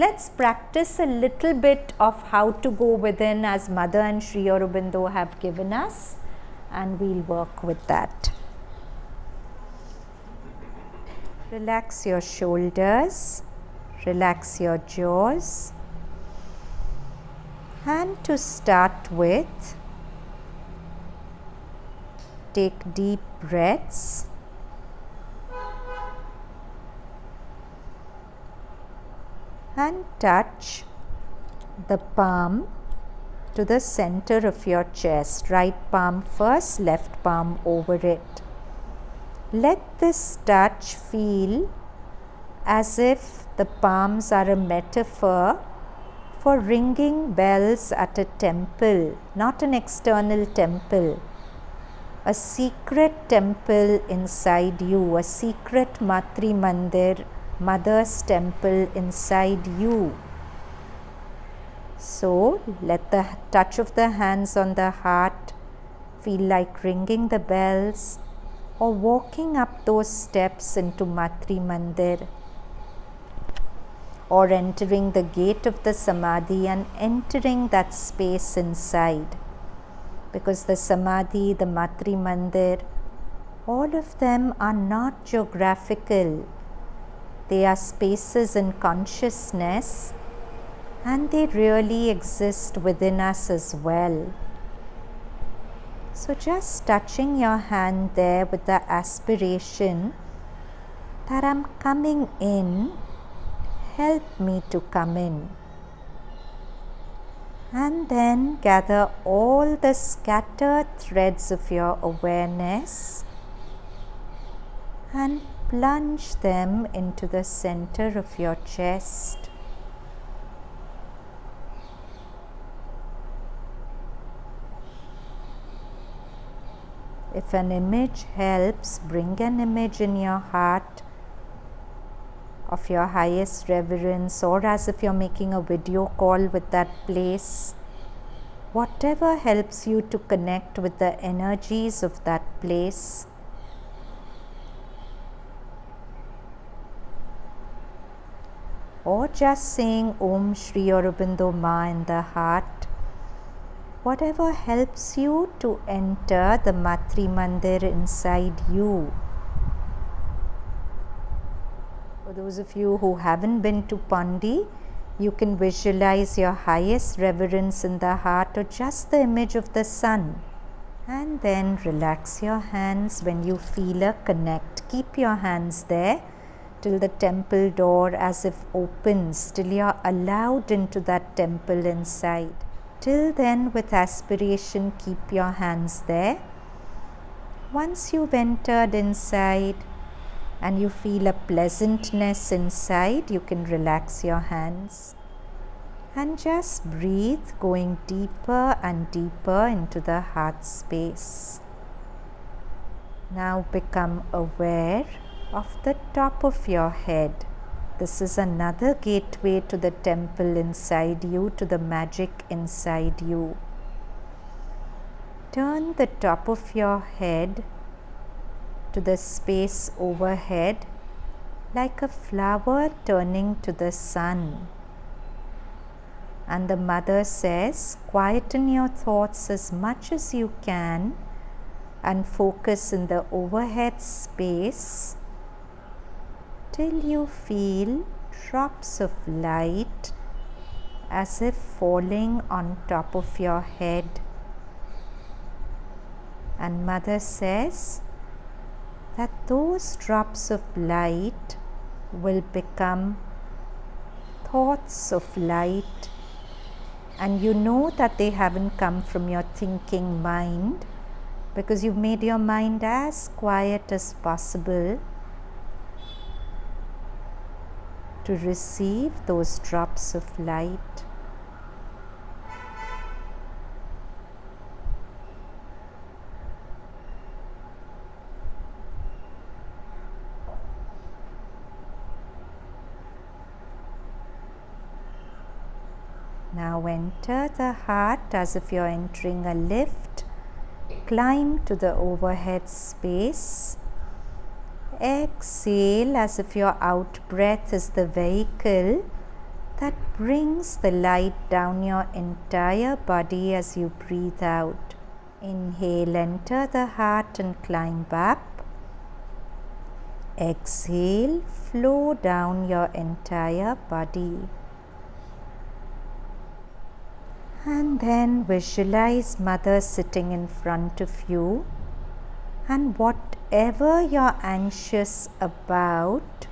Let's practice a little bit of how to go within as Mother and Sri Aurobindo have given us, and we'll work with that. Relax your shoulders, relax your jaws, and to start with, take deep breaths. And touch the palm to the center of your chest. Right palm first, left palm over it. Let this touch feel as if the palms are a metaphor for ringing bells at a temple, not an external temple. A secret temple inside you, a secret Matri Mandir, Mother's temple inside you. So let the touch of the hands on the heart feel like ringing the bells or walking up those steps into Matri Mandir, or entering the gate of the Samadhi and entering that space inside. Because the Samadhi, the Matri Mandir, all of them are not geographical. They are spaces in consciousness, and they really exist within us as well. So just touching your hand there with the aspiration that I'm coming in, help me to come in. And then gather all the scattered threads of your awareness and plunge them into the center of your chest. If an image helps, bring an image in your heart of your highest reverence, or as if you're making a video call with that place. Whatever helps you to connect with the energies of that place. Or just saying Om Sri Aurobindo Ma in the heart. Whatever helps you to enter the Matri Mandir inside you. For those of you who haven't been to Pandi, you can visualize your highest reverence in the heart or just the image of the sun. And then relax your hands when you feel a connect. Keep your hands there till the temple door as if opens, till you are allowed into that temple inside. Till then, with aspiration, keep your hands there. Once you've entered inside and you feel a pleasantness inside, you can relax your hands and just breathe, going deeper and deeper into the heart space. Now become aware of the top of your head. This is another gateway to the temple inside you, to the magic inside you. Turn the top of your head to the space overhead like a flower turning to the sun. And the Mother says, quieten your thoughts as much as you can and focus in the overhead space till you feel drops of light as if falling on top of your head. And Mother says that those drops of light will become thoughts of light, and you know that they haven't come from your thinking mind because you've made your mind as quiet as possible to receive those drops of light. Now enter the heart as if you're entering a lift. Climb to the overhead space. Exhale as if your out breath is the vehicle that brings the light down your entire body as you breathe out. Inhale, enter the heart and climb up. Exhale, flow down your entire body. And then visualize Mother sitting in front of you, and whatever you're anxious about,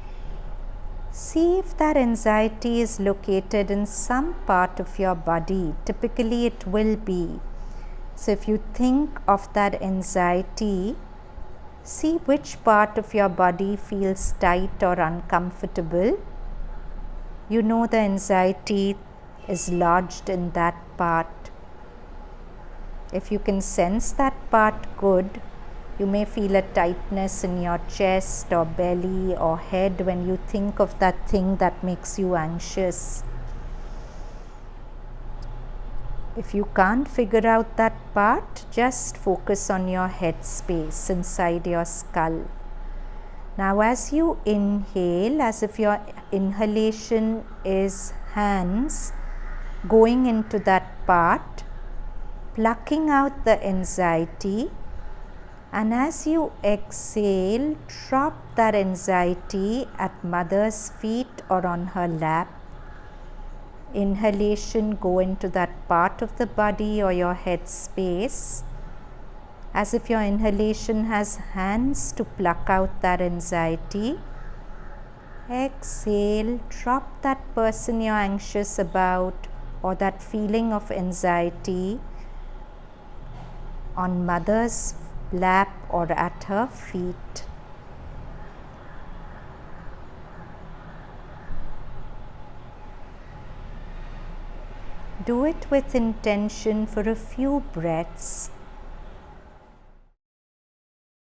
see if that anxiety is located in some part of your body. Typically it will be. So if you think of that anxiety, see which part of your body feels tight or uncomfortable. You know the anxiety is lodged in that part. If you can sense that part, good. You may feel a tightness in your chest or belly or head when you think of that thing that makes you anxious. If you can't figure out that part, just focus on your head space inside your skull. Now as you inhale, as if your inhalation is hands going into that part, plucking out the anxiety, and as you exhale, drop that anxiety at Mother's feet or on her lap. Inhalation, go into that part of the body or your head space, as if your inhalation has hands to pluck out that anxiety. Exhale, drop that person you're anxious about or that feeling of anxiety on Mother's lap or at her feet. Do it with intention for a few breaths.